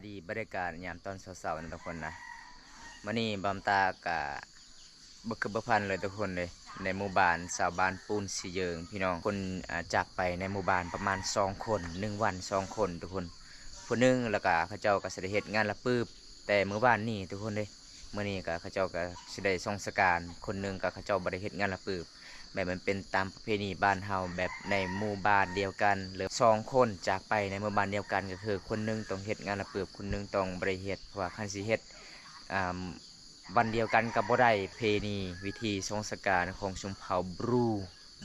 ดีบรรยากาศยามตอนเช้าๆนะทุกคนนะวันนี้บำตากะบึกกระพันเลยทุกคนเลยในหมู่บ้านชาวบ้านปูนสีเยิงพี่น้องคนจากไปในหมู่บ้านประมาณ2 คน1 วัน2 คนทุกคนผู้นึงแล้วก็เขาเจ้าก็เสด็จเหตุงานละปืบแต่หมู่บ้านนี่ทุกคนเลยเมื่อนี้ก็เขาเจ้าก็เสด็จทรงสการคนนึงก็เขาเจ้าบริเหตุงานละปืบแบบมันเป็นตามประเพณีบ้านเฮาแบบในหมู่บ้านเดียวกันหรือ2 คนจากไปในหมู่บ้านเดียวกันก็คือคนนึงต้องเฮ็ดงานละปืบคนนึงต้องบริเหตุเพราะว่าคันสิเฮ็ดวันเดียวกันกับบ่ได้เพณีวิธีทรงสการของชมเผ่าบรู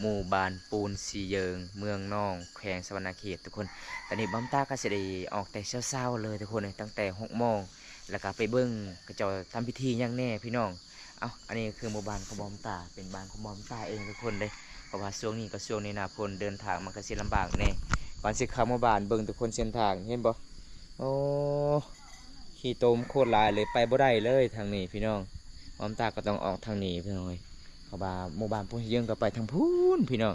หมู่บ้านปูนสีเยิงเมืองนองแขวงสวรรณเขตทุกคนตอนนี้บัมตาก็สิได้ออกแต่เช้าๆเลยทุกคนตั้งแต่6 โมงแล้วก็ไปเบิ่งกระเจ้าทำพิธีอย่างแน่พี่น้องอันนี้คือหมู่บ้านของบอมตาเป็นบ้านของบอมตาเองทุกคนเลยเพราะว่าช่วงนี้ก็ช่วงในหน้าฝนเดินทางมันก็สิลำบากแน่ก่อนสิเข้าหมู่บ้านเบิ่งทุกคนเส้นทางเห็นบ่โอ้ขี่โตมโคตรลายเลยไปบ่ได้เลยทางนี้พี่น้องบอมตาก็ต้องออกทางนี้พี่น้องเพราะว่าหมู่บ้านปูนสีเยิงก็ไปทางพูนพี่น้อง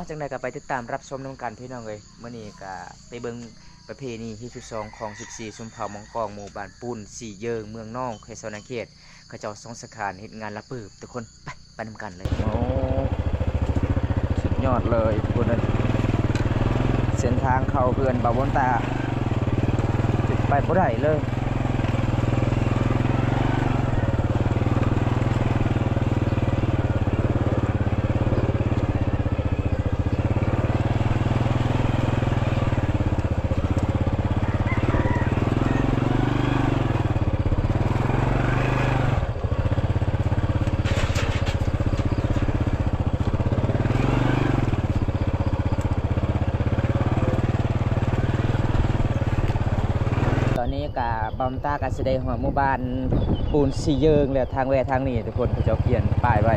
จังใดก็ไปติดตามรับชมน้ำกันพี่น้องเลยเมื่อนี้ก็ไปเบิ่งประเพณีที่12ของ14ชมเผ่ามองกองหมู่บ้านปูนสีเยิงเมืองนองแขวงสวรรณเขตเขาเจ้าทรงสการเฮ็ดงานละปืบทุกคนไปนำกันเลยโอ้สุดยอดเลยทุกคนเส้นทางเข้าเพื่อนบ่าวบนตาไปบ่ได้เลยบอมตาการแสดงของหมู่บ้านปูนสีเยิงแล้วทางแวทางนี้ทุกคนเขาจะเขียนป้ายไว้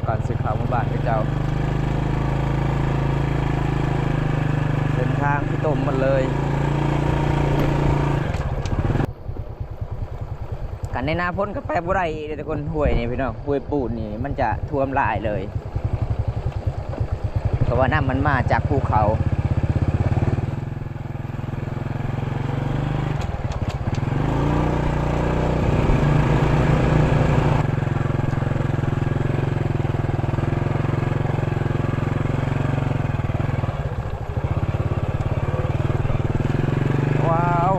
ก่อนสิเข้าหมู่บ้านเจ้าเส้นทางที่ตมมันเลยกันในนาพ้นก็ไปบ่ได้ทุกคนห้วยนี่พี่น้องห้วยปูนนี่มันจะท่วมหลายเลยเพราะว่าน้ำมันมาจากภูเขาว้าว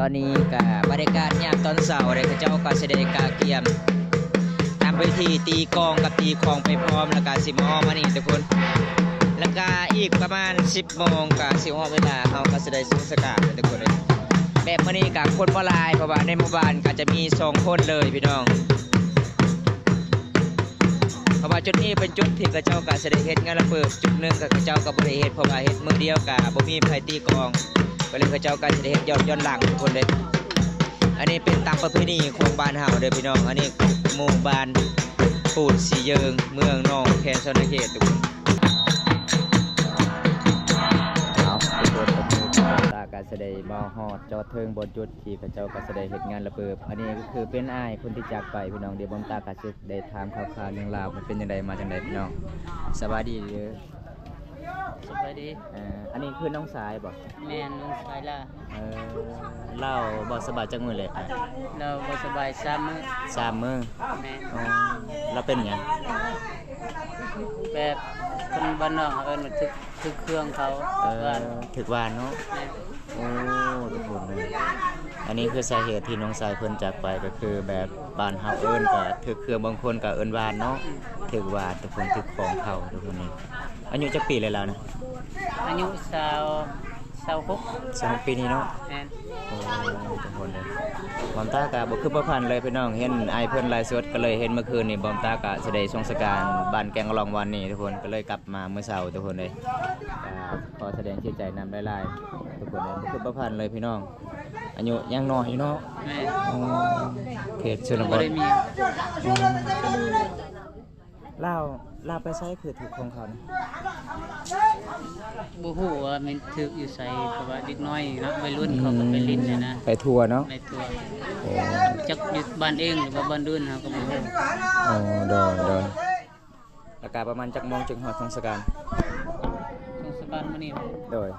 ตอนนี้กับบรรยากาศยามตอนเช้าเลยเขาเจ้าก็แสดงกาเกียมทำพิธีตีกองกับตีคองไปพร้อมแล้วก็10 โมงมานี่ทุกคนแล้วก็อีกประมาณ10 โมงกับ10 โมงเวลาเขาก็แสดงทรงสการทุกคนเลยแบบมานี่กับคนบ่หลายเพราะว่าในหมู่บ้านก็จะมี2 คนเลยพี่น้องเพราะว่าจุดนี้เป็นจุดที่เขาเจ้าก็แสดงเฮ็ดงานระเบิดจุดนึงกับเขาเจ้าก็บ่ได้เฮ็ดเพราะว่าเฮ็ดมือเดียวกับบ่มีไผตีกองก็เลยเขาเจ้าก็จะได้เฮ็ดย้อนหลังทุกคนเลยอันนี้เป็นตามประเพณีของบ้านเฮาเด้อพี่น้องอันนี้หมู่บ้านปูนสีเยิงเมืองนองแขวงสวรรณเขตทุกคนเอาทุกคน ก็แสดงมาฮอดจอดเทิงบนจุดที่เขาเจ้าก็แสดงเฮ็ดงานระเบิดอันนี้ก็คือเป็นอ้ายคนที่จากไปพี่น้องเดี๋ยวบอมตาก็สิได้ถามข่าวๆเรื่องราวมันเป็นจังไดมาจังไดพี่น้องสวัสดีเด้อ สบายดี อันนี้คือน้องสายบ่ แม่นสายล่ะ เล่าบ่สบายจังมื้อเลย เราบ่สบายซ้ำมื้อ 3มื้อ แม่น เราเป็นหยัง แบบคนบ้านนอกเอิ้นว่าทึกเครื่องเขาว่า ถึกวานเนาะ แม่น โอ้ทุกคนเลยอันนี้คือสาเหตุที่น้องสายเพิ่นจากไปก็คือแบบบ้านเฮาเอิ้นก็ถึกเครื่องบางคนก็เอิ้นวานเนาะถึกวานทุกคนถึกของเขาทุกคนนี่อายุจักปีเลยแล้วนะ อายุ26 2ปีนี้เนาะ แม่น โอ้ทุกคนเลยบอมตาก็บ่คือบ่พันเลยพี่น้องเห็นอ้ายเพิ่นไลฟ์สดก็เลยเห็นเมื่อคืนนี่บอมตาก็แสดงสงสการบ้านแกงกะลองวันนี้ทุกคนก็เลยกลับมาเมื่อเช้าทุกคนเลยขอแสดงเสียใจนำหลายๆทุกคนเลยบ่คือบ่พันเลยพี่น้องอายุยังน้อยอยู่เนาะ แม่น เขตชนบ บ่ ท ได้มี ลาวไปใช้คือถูกของเขานะ บ่ฮู้ว่ามันถึกอยู่ไสเพราะว่าเด็กน้อยเนาะวัยรุ่นเขาก็ไปเล่นเนี่ยนะ ไปทัวร์เนาะ ในตัว โอ้ จักอยู่บ้านเองหรือว่าบ้านอื่นเฮาก็บ่ฮู้ โดยราคาประมาณจักโมงจึงฮอดสงสการ สงสการมื้อนี้ โดย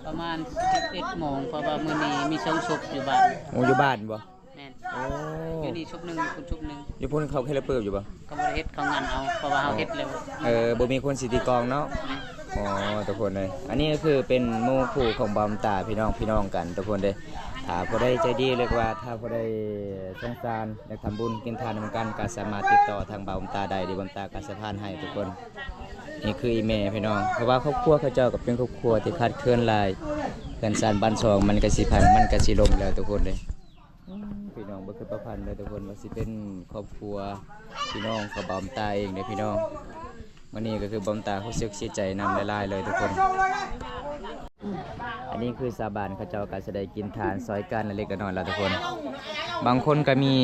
ประมาณ11โมงเพราะว่ามื้อนี้มี2ศพอยู่บ้าน โอ้อยู่บ้านบ่ แม่น โอ้ อยู่นี่ศพหนึงคุณศพหนึง อยู่พุ่นเขาแค่ละเปิบอยู่บ่ ก็บ่ได้เฮ็ดเขางานเอาเพราะว่าเฮาเฮ็ดแล้ว บ่มีคนสิตีกลองเนาะอ๋อทุกคนเลยอันนี้ก็คือเป็นหมู่คู่ของบอมตาพี่น้องกันทุกคนเลยถ้าผู้ใดใจดีเรียกว่าถ้าผู้ใดสงสารอยากทำบุญกินทานนำกันก็สามารถติดต่อทางบอมตาได้เดี๋ยวบอมตาก็สะพานให้ทุกคนนี่คืออีเมลพี่น้องเพราะว่าครอบครัวเขาเจ้าก็เป็นครอบครัวที่คลาดเคลื่อนหลายเกินสานบ้านซองมันก็สิพังมันก็สิล่มแล้วทุกคนเลยพี่น้องบ่คือประพันธ์เลยทุกคนว่าสิเป็นครอบครัวพี่น้องของบอมตาเองเด้อพี่น้องวันนี้ก็คือบอมตาเขาเสียใจนำหลายๆเลยทุกคน อันนี้คือสาบานเขาเจ้าก็จะได้กินทานซอยกันเล็กน้อยแล้วทุกคน บางคนก็มี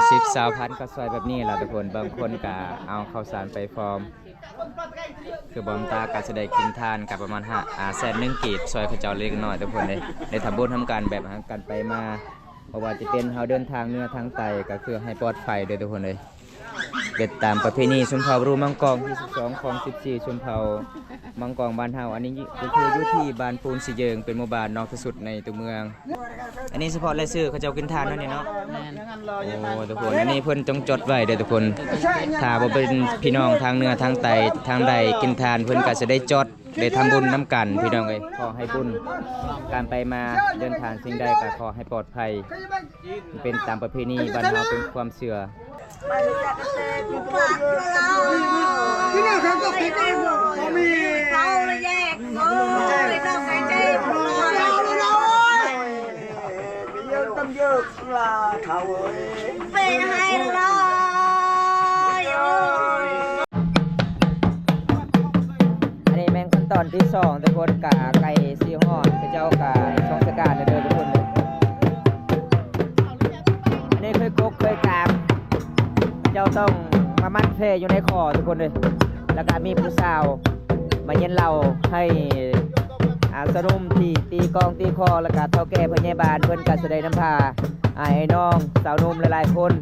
10-20,000ก็ซอยแบบนี้แล้วทุกคน บางคนก็เอาข้าวสารไปฟอร์ม คือบอมตาก็จะได้กินทานกับประมาณ100,000กีบซอยเขาเจ้าเล็กน้อยทุกคนเลยได้ทำบุญทำการแบบหากันไปมาเพราะว่าจะเป็นเฮาเดินทางเหนือทางใต้ก็คือให้ปลอดภัยเด้อทุกคนเลย เป็นตามประเพณีชนเผ่ารูมังกรที่12ของ14ชนเผ่ามังกรบ้านเฮาอันนี้ก็คืออยู่ที่บ้านปูนสิเยิงเป็นหมู่บ้านนอกที่สุดในตัวเมือง อันนี้เฉพาะรายชื่อเขาเจ้ากินทานนั่นนี่เนาะ แม่น โอ้ทุกคนอันนี้เพิ่นต้องจดไว้เด้อทุกคนถ้าบ่เป็นพี่น้องทางเหนือทางใต้ทางใดกินทานเพิ่นก็จะได้จดได้ทำบุญนํกันพี่น้องเอ้ยขอให้บุญการไปมาเดินทางสิ่งใดก็ขอให้ปลอดภัยเป็นตามประเพณีบ้านเฮาเป็นความเชื่อ ที่นี่เขาก็คิดได้ว่ามีเขาเลยแยกไม่ต้องไปใจเราเยอะตั้งเยอะละเขาเป็นให้เราอันนี้แมงขั้นตอนที่2ทุกคนกะไก่ซีฮอดกระเจ้ากะช่องสกัดเด้อทุกคนเลยอันนี้เคยกกเคยกามเจ้าต้องมามัดเพอยู่ในคอทุกคนเลยแล้วก็มีผู้สาวมาเย็นเราให้สนุมที่ตีกองตีคอแล้วก็เท่าแก่พญาบาลเพิ่นก็แสดงน้ำพาไอ้น้องสาวนุ่มหลายๆคน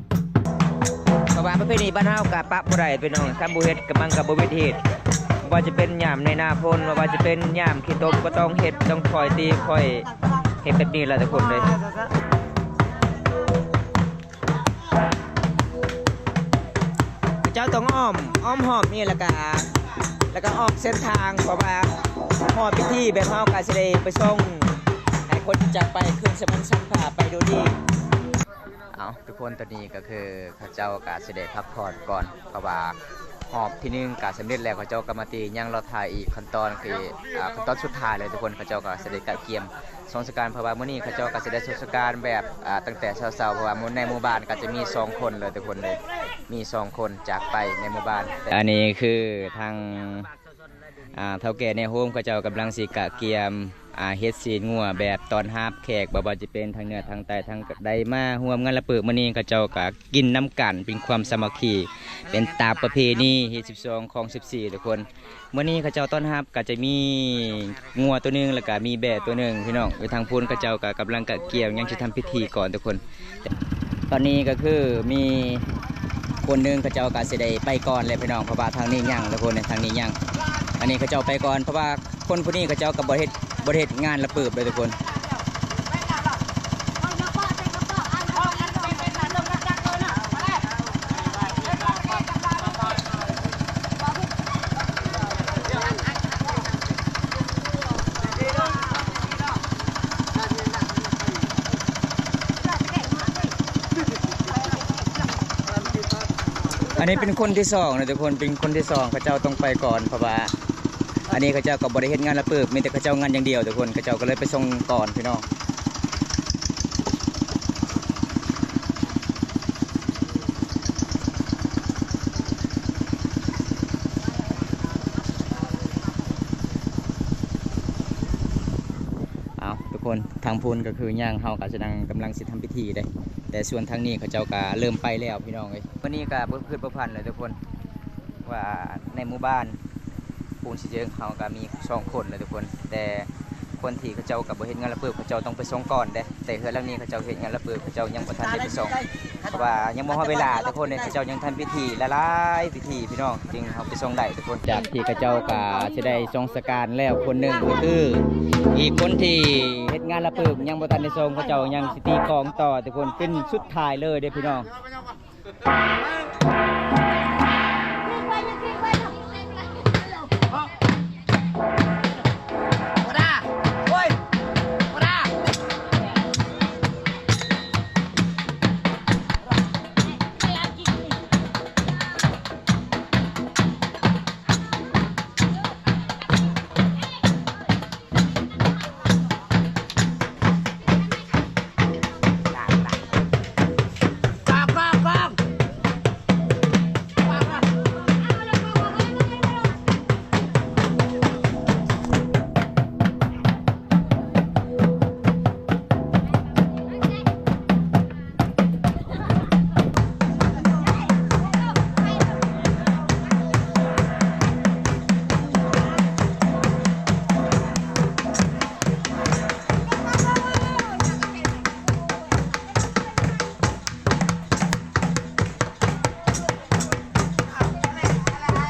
เพราะว่าประเพณีบ้านเฮากะปะบ่ได้พี่น้องคันบ่เฮ็ดก็มันก็บ่มีเหตุว่าจะเป็นยามในหน้าฝนว่าจะเป็นยามขี้ตกก็ต้องเฮ็ดต้องคอยตีคอยเฮ็ดแบบนี้ล่ะทุกคนเลยเจ้าต้องอ้อมหอบนี่แล้วก็ออกเส้นทางเพราะว่าหอบพิธีแบบเฮาก็สิได้ไปส่งให้คนที่จากไปขึ้นสมันสันผาไปดูดีเอาทุกคนตอนนี้ก็คือเขาเจ้าก็สิได้พักผ่อนก่อนเพราะว่าหอบที่นึงก็สำเร็จแล้วเขาเจ้าก็มาตียังรอถ่ายอีกขั้นตอนคือขั้นตอนสุดท้ายเลยทุกคนเขาเจ้าก็สิได้กะเกียมสงสการเพราะว่ามื้อนี้เขาเจ้าก็สิได้สงสการแบบตั้งแต่เช้าๆเพราะว่าในหมู่บ้านก็จะมี2คนเลยทุกคนเลยมี2คนจากไปในหมู่บ้านอันนี้คือทางเท่าแก่ในโฮมเขาเจ้ากำลังสิกะเกียม เฮ็ดศีลงัวแบบตอนฮาบแขกบ่ว่าจะเป็นทางเหนือทางใต้ทางใดมาร่วมงานละเปิดมื้อนี้เขาเจ้าก็กินน้ำกันเป็นความสามัคคีเป็นตามประเพณีเฮ็ด12ของ14ทุกคนมื้อนี้เขาเจ้าต้อนรับก็จะมีงัวตัวหนึงแล้วก็มีแบะตัวหนึงพี่น้องไปทางพูนเขาเจ้าก็กำลังกะเกี่ยวยังสิทำพิธีก่อนทุกคนตอนนี้ก็คือมีคนหนึงเขาเจ้าก็สิได้ไปก่อนเลยพี่น้องเพราะว่าทางนี้ยังทุกคนทางนี้ยังอันนี้เขาเจ้าไปก่อนเพราะว่าคนผู้นี้เขาเจ้าก็บ่เฮ็ดงานละเปิบเลยทุกคนอันนี้เป็นคนที่สองนะทุกคนเป็นคนที่สองเขาเจ้าต้องไปก่อนเพราะว่าอันนี้เขาเจ้าก็บริเฮ็ดงานละเปิบมีแต่เขาเจ้างานอย่างเดียวทุกคนเขาเจ้าก็เลยไปส่งก่อนพี่น้องเอาทุกคนทางพูนก็คือย่างเฮาก็กำลังสิทำพิธีได้แต่ส่วนทางนี้เขาเจ้าก็เริ่มไปแล้วพี่น้องเลยวันนี้ก็พืชประพันธ์เลยทุกคนว่าในหมู่บ้านปูนสีเจิงเขาก็มี2 คนเลยทุกคนแต่คนที่เขาเจ้ากับบ่เฮ็ดงานละเปิบเขาเจ้าต้องไปส่งก่อนเด้แต่เฮือนหลังนี้เขาเจ้าเฮ็ดงานละเปิบเขาเจ้ายังบ่ทันได้ไปส่งเพราะว่ายังบ่ฮอดเวลาทุกคนเนี่ยเขาเจ้ายังทำพิธีหลายๆพิธีพี่น้องจึงเฮาไปส่งได้ทุกคนจากที่เขาเจ้าก็สิได้ส่งสการแล้วคนหนึงก็คืออีกคนที่เฮ็ดงานละเปิบยังบ่ทันได้ส่งเขาเจ้ายังสิตีกลองต่อทุกคนเป็นสุดท้ายเลยเด้พี่น้อง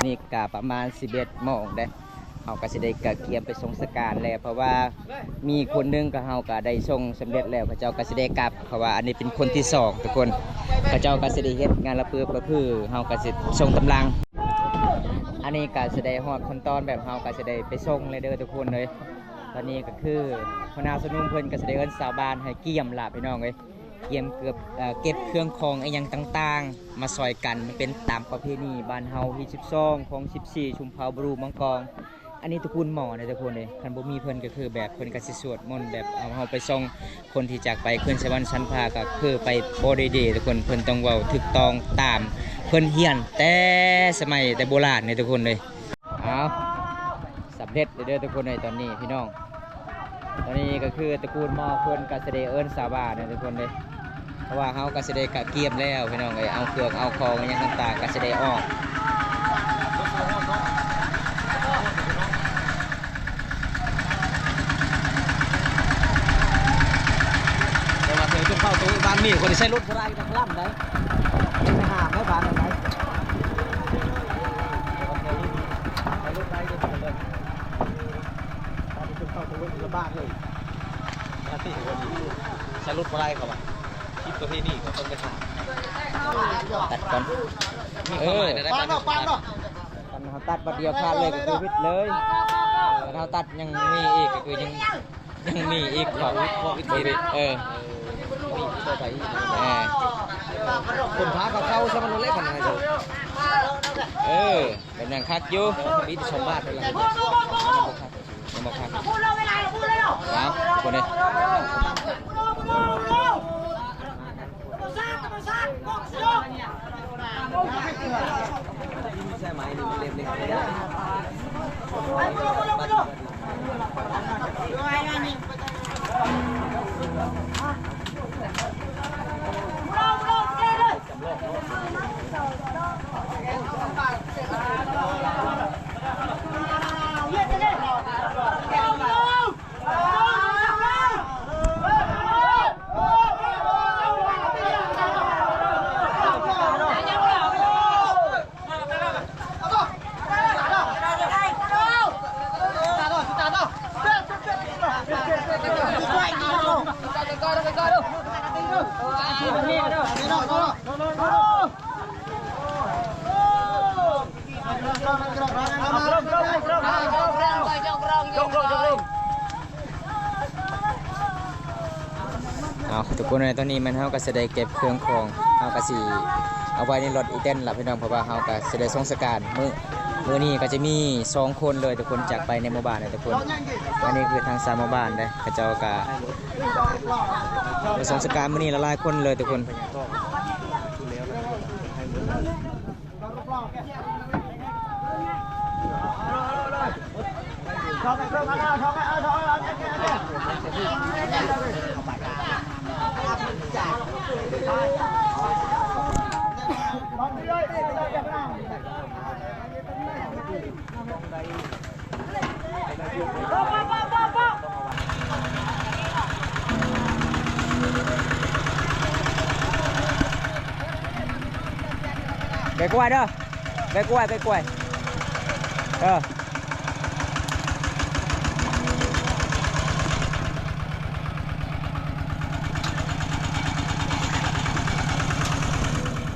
นี่ก็ประมาณ 11 โมงได้เฮาก็สิได้กะเกียมไปส่งสการแล้วเพราะว่ามีคนนึงก็เฮาก็ได้ส่งสำเร็จแล้วเขาเจ้าก็สิได้กลับเพราะว่าอันนี้เป็นคนที่2ทุกคนเขาเจ้าก็สิได้เฮ็ดงานละเปิบก็คือเฮาก็สิส่งกำลังอันนี้ก็สิได้ฮอดขั้นตอนแบบเฮาก็สิได้ไปส่งเลยเด้อทุกคนเลยตอนนี้ก็คือหัวหน้าสนุนเพิ่นก็สิได้เอิ้นชาวบ้านให้เกี่ยมล่ะพี่น้องเอ้ยเกี่ยมเก็บเครื่องของไอ้หยังต่างๆมาซอยกันมันเป็นตามประเพณีบ้านเฮาที่12ของ14ชุมเผาบรูมังกรอันนี้ทุกคนหมอนะทุกคนเลยคันบ่มีเพิ่นก็คือแบบเพิ่นก็สิสวดมนต์แบบเอาเฮาไปส่งคนที่จากไปขึ้นสวรรค์ชั้นฟ้าก็คือไปบ่ได้เดทุกคนเพิ่นต้องเว้าถูกต้องตามเพิ่นเฮียนแต่สมัยแต่โบราณนี่ทุกคนเลยเอาสำเร็จเด้อทุกคนเลยตอนนี้พี่น้องตอนนี้ก็คือตระกูลหมอเพิ่นก็สิได้เอิ้นสาบานทุกคนเลยเพราะว่าเฮาก็สิได้กะเกียมแล้วพี่น้องเอ้ยเอาเครื่องเอาของอหยังต่างๆก็สิได้ออกแต่ว่าเคยขึ้นเข้าตัวบ้านมีคนที่ใช้รถบ่ได้ต้องล่ำได้ไม่ห้ามได้บ้านได้ใช้รถได้ก็เลยตอนนี้ขึ้นเข้าตัวระบาดเลยที่วันนี้ใช้รถบ่ได้เขาว่าคลิปตัวที่นี่ก็ต้องไปทำตัดก่อนปันเนาะปันเขาตัดบัดเดียวขาดเลยก็คือวิทย์เลยถ้าตัดยังมีอีกก็คือยังมีอีกของวิทย์มีตัวไปคนพาเขาเข้าใช่ไหมรถเล็กขนาดไหนเป็นอย่างคักอยู่มีชมบ้านเป็นไรยังบอกคักแล้วคนนี้ใช่ไหมนี่มันเล็มๆไม่ได้ เอาทุกคนในตอนนี้มันเฮาก็สิได้เก็บเครื่องของเฮาก็สิเอาไว้ในรถอีเต้นล่ะพี่น้องเพราะว่าเฮาก็สิได้ส่งสการมื้อนี้ก็จะมี2คนเลยทุกคนจากไปในหมู่บ้านเลยทุกคนอันนี้คือทางสามหมู่บ้านเด้เขาเจ้าก็ไปส่งสการมื้อนี้หลายๆคนเลยทุกคน Cái quay đó, cái quay. Ờ.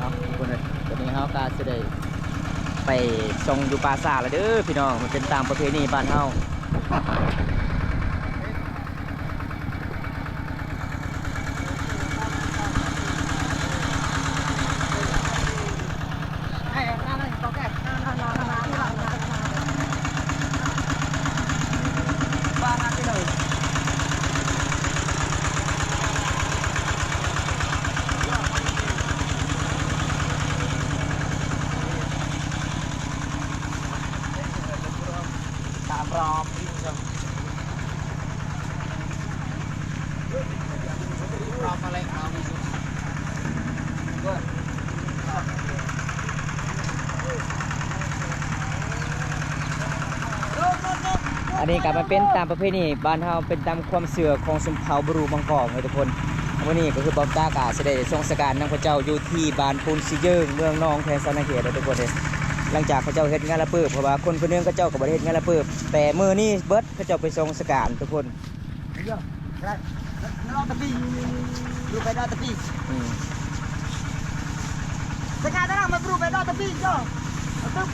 Đó, con này, tụi mình hao ca sẽ đây ไปส่งอยู่ปราสาทแล้วเด้อพี่น้องมันเป็นตามประเพณีบ้านเฮาอันนี้ก็มันเป็นตามประเพณีบ้านเฮาเป็นตามความเชื่อของชนเผ่าบรูมังกรเลยทุกคนวันนี้ก็คือบอมตากาเสด็จทรงสการนางพระเจ้าอยู่ที่บ้านปูนสิเยิงเมืองนองแพสนาเขตเลยทุกคนเลยหลังจากพระเจ้าเฮ็ดงานละเปิบเพราะว่าคนคนนึงพระเจ้าก็บ่ได้เฮ็ดงานละเปิบแต่มื้อนี้เบิดพระเจ้าไปทรงสการทุกคนดูไปดอตะปีสกาตะมาดูไปดอตะปีจ้ะตึ๊บ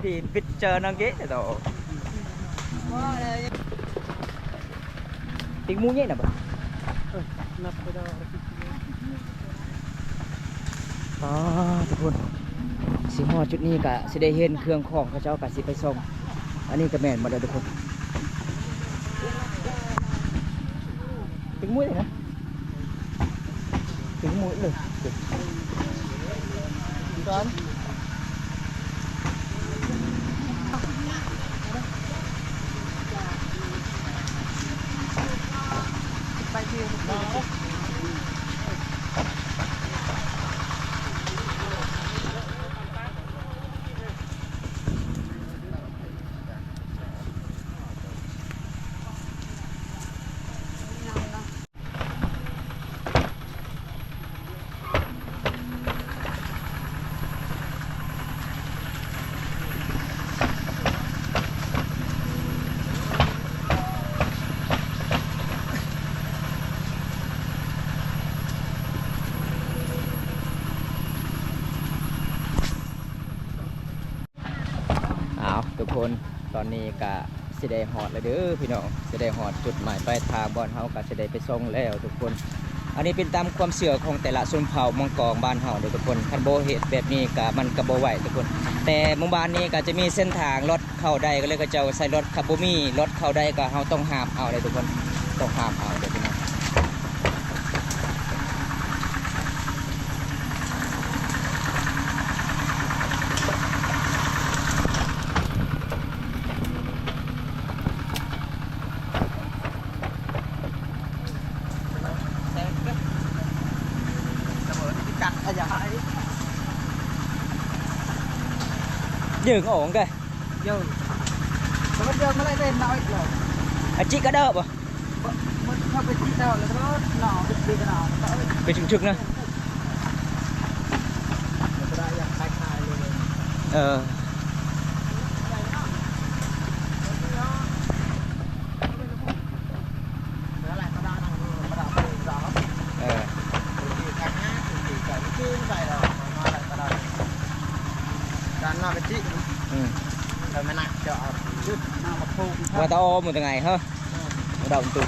ที่ปิดเจอนังเก๊ะต่อติ๊กมูเงี้ยนะบ่อ๋อทุกคนสิฮอดจุดนี้ก็สิได้เห็นเครื่องของเขาเจ้าก็สิไปส่งอันนี้ก็แม่นบ่ได้ทุกคนติ๊กมูเลยนะติ๊กมูเลยก่อนทุกคนตอนนี้ก็สิได้ฮอดแล้วเด้อพี่น้องสิได้ฮอดจุดหมายปลายทางบ้านเฮาก็สิได้ไปส่งแล้วทุกคนอันนี้เป็นตามความเชื่อของแต่ละชนเผ่ามังกรบ้านเฮาเด้อทุกคนคันบ่เฮ็ดแบบนี้ก็มันก็บ่ไหวทุกคนแต่หมู่บ้านนี้ก็จะมีเส้นทางรถเข้าได้ก็เลยก็เจ้าใส่รถขับบ่มีรถเข้าได้ก็เฮาต้องห้ามเอาเลยทุกคนต้องห้ามเอาเด้อพี่น้องdừng ổn kìa dừng nó dừng nó lại lên nói rồi chị cá đợp à mình không phải chị đâu là nó nọ bị cái nọ về trực trực nè tao tao ôm một từ ngày hả động tụ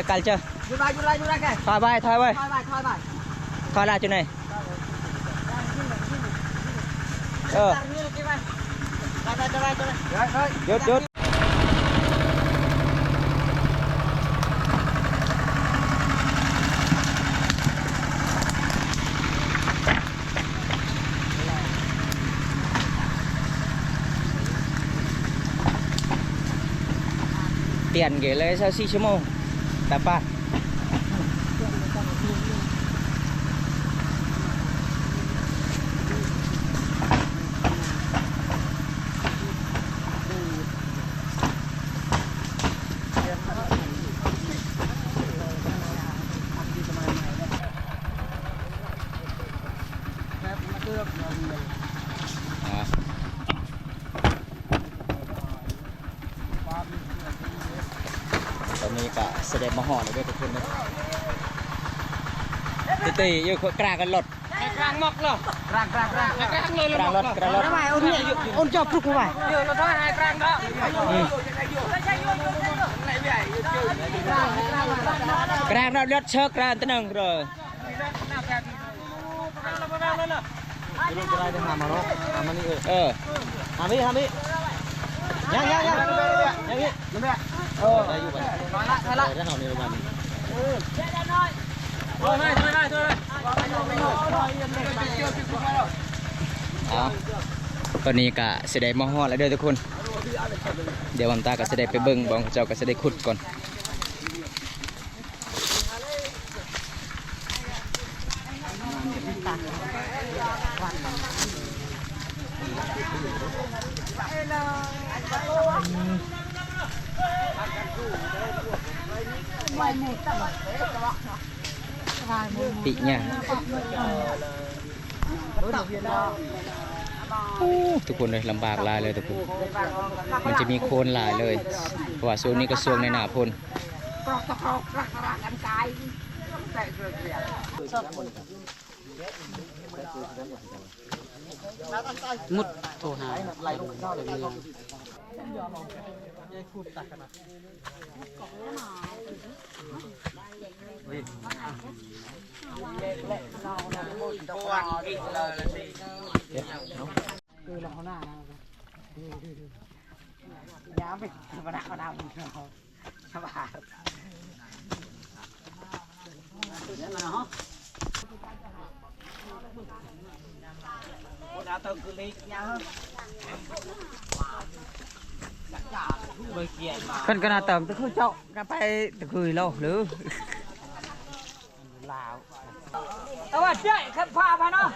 cài chưa thôi bay thôi lại chỗ này chút tiền ghế lấy sao xí chứ mông tạp phátตอนนี้ก็เสด็จมาห่อเลยทุกคนนะตีอยู่กลางกันรถกลางหมอกเหรอกลางเลยกลางรถทำไมเอาเนี่ยอ้นจอบพลุกมาเดี๋ยวเราต้องให้กลางแล้วกลางเราเลือดเชือกกลางตัวหนึ่งเลยทำนี่ยังนี่ได้อยู่ไปได้เท่านี้ประมาณนี้ตอนนี้ก็เสด็จมาฮอดแล้วเด้อทุกคนเดี๋ยวผมตาก็เสด็จไปเบิ่งบองเจ้าก็เสด็จขุดก่อนปีเนี่ยทุกคนเลยลำบากหลายเลยทุกคนมันจะมีโคลนหลายเลยเพราะว่าช่วงนี้ก็ช่วงในหน้าพ่นมุดโทรหาคือเราหน้าย้ำไปธรรมดาเขาดำสบายคนกระนาเติมตะคุยเจ้าก็ไปตะคุยเราหรือลาวเอาว่าเจ๊ขับพาไปเนาะ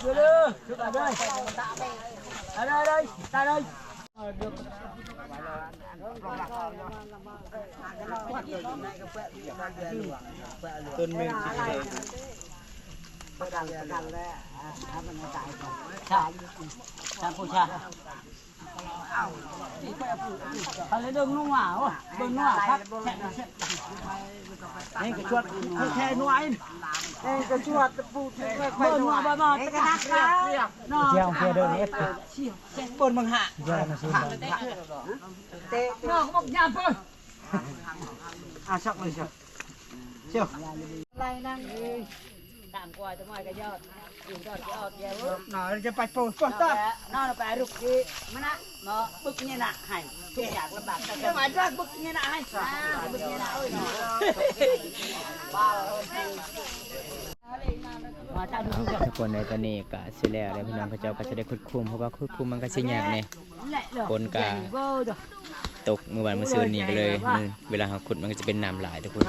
ดูดูดูไปเลยđây ta đây tuần mình lấy đường nuông hảo đường nuông hảo đây cái chuột cái khe nuôi đây cái chuột phụ bờ nuôi bờ cái nát cá treo kia đường hết bồn bằng hạ nó không bọc nhà thôi à sọc rồi chưa chưa này năng tạm qua cho mọi cái giọt dùng giọt cái giọt vậy nóจะไปโปรโปรต้าnó là phải rụt đi mà nó bực như nè hànhทุกอย่างลำบากแต่หมายถึงบึกเงี้ยนะให้บึกเงี้ยนะเอ้ยบ้าทุกคนในตอนนี้ก็สิแล้วเลยพี่น้องเขาเจ้าก็จะได้ขุดคุมเพราะว่าขุดคุมมันก็สิยากเนี่ยคนก็ตกมือวันมือซื้อนี่ก็เลยเวลาเขาขุดมันก็จะเป็นน้ำหลายทุกคน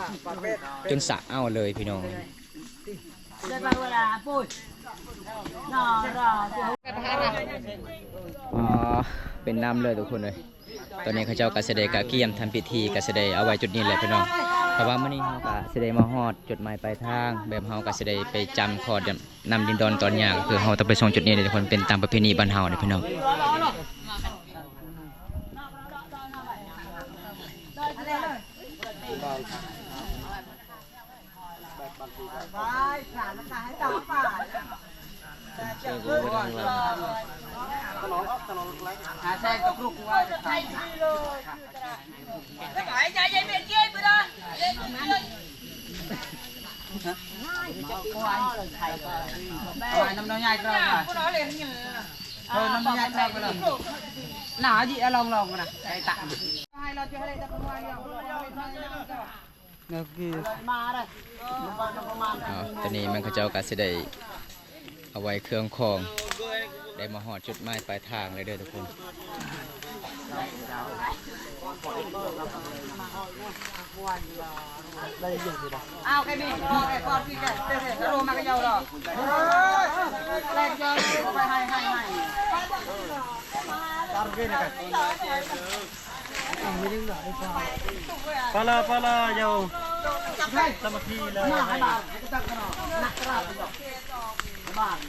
จนสระเอาเลยพี่น้องอ๋อเป็นน้ำเลยทุกคนเลยตอนนี้เขาเจ้าก็แสดงกะเกียมทำพิธีก็แสดงเอาไว้จุดนี้แหละพี่น้องเพราะว่ามื้อนี้เขาก็แสดงมาฮอดจุดหมายปลายทางแบบเขาก็แสดงไปจำคอร์ดนำดินดอนตอนยากก็คือเขาต้องไปส่งจุดนี้เลยทุกคนเป็นตามประเพณีบ้านเฮาเลยพี่น้อง ใช่กับลูกว่าใช่ใจเย็นเย็นเย็นไปเลยน้ำน้ำใหญ่ก็ได้น้ำน้ำใหญ่ก็ได้เลยหนาจีลองกันนะใจตักมาได้ ตอนนี้มันเขาเจ้าก็สิได้เอาไว้เครื่องของได้มาหอดจุดหมายปลายทางเลยเด้อทุกคน อ้าวแค่นี้แค่ก่อนพี่แกเต้นโรมากระเยาหรอแรงเยอะไปให้ตามกินกันpala jauh sama kila nak kerap abang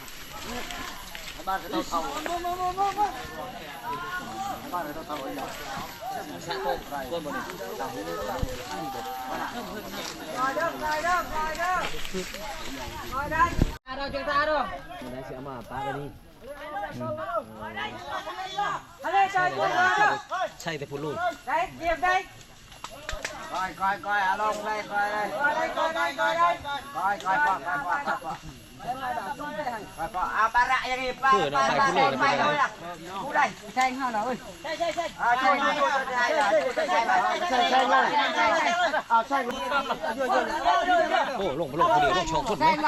abang kita tahu abang kita tahu aja satu gua boleh ada cerita ada Mana si ama apa tadi? Cai teh puluh. đây diệp đây coi lông đây coi para yang ni đây xanh hả nó ơi Oh, long puluh long chong pun. xanh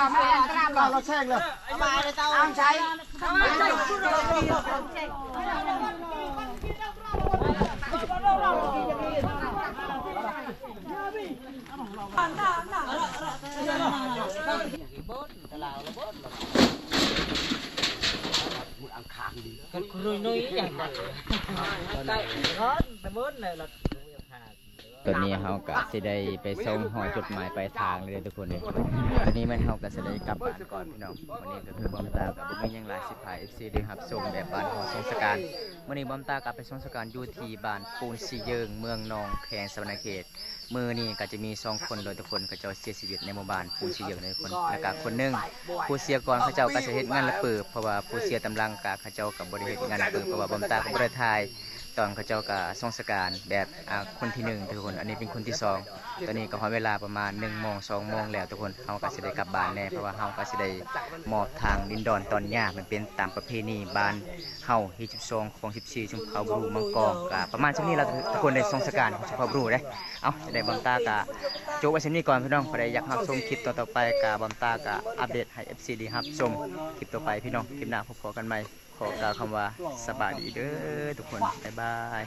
vào nó xanh rồi mà tao ăn cháy Kan kurui noi yang. ตอนนี้เขาก็สิได้ไปส่งหอจุดหมายปลายทางเลยทุกคนเลยตอนนี้มันเขาก็สิได้กลับบ้านก่อนพี่น้องวันนี้ก็คือบอมตากับบุ้งยังหลายสิบหาย FC ได้รับส่งแบบบ้านหอสงสการวันนี้บอมตากับไปสงสการอยู่ที่บ้านปูนสีเยิงเมืองนองแขงสวรรณเขตมือนี่ก็จะมี2คนโดยทุกคนก็จะเสียชีวิตในหมู่บ้านปูนสีเยิงในคนแล้วก็คนหนึงผู้เสียก่อนเขาเจ้าก็จะเฮ็ดงานละเปิบเพราะว่าผู้เสียตำลังกะเขาเจ้ากับบริเฮ็ดงานละเปิบเพราะว่าบอมตากับบริทายตอนเขาเจ้าก็สงสการแบบคนที่1ทุกคนอันนี้เป็นคนที่2ตอนนี้ก็ฮอดเวลาประมาณ1 โมง 2 โมงแล้วทุกคนเฮาก็สิได้กลับบ้านแน่เพราะว่าเฮาก็สิได้มอบทางดินดอนตอนหญ้ามันเป็นตามประเพณีบ้านเฮาที่12ของ14ชุมเผาบรูมังกรก็ประมาณช่วงนี้เราทุกคนได้สงสการของชุมเผาบรูได้เอาจะได้บอมตากะโจกไว้ช่วงนี้ก่อนพี่น้องใครอยากรับชมคลิปต่อไปกะบอมตากะอัปเดตให้ FC ได้รับชมคลิปต่อไปพี่น้องคลิปหน้าพบกันใหม่ขอกล่าวคำว่าสบายดีเด้อทุกคนบ๊ายบาย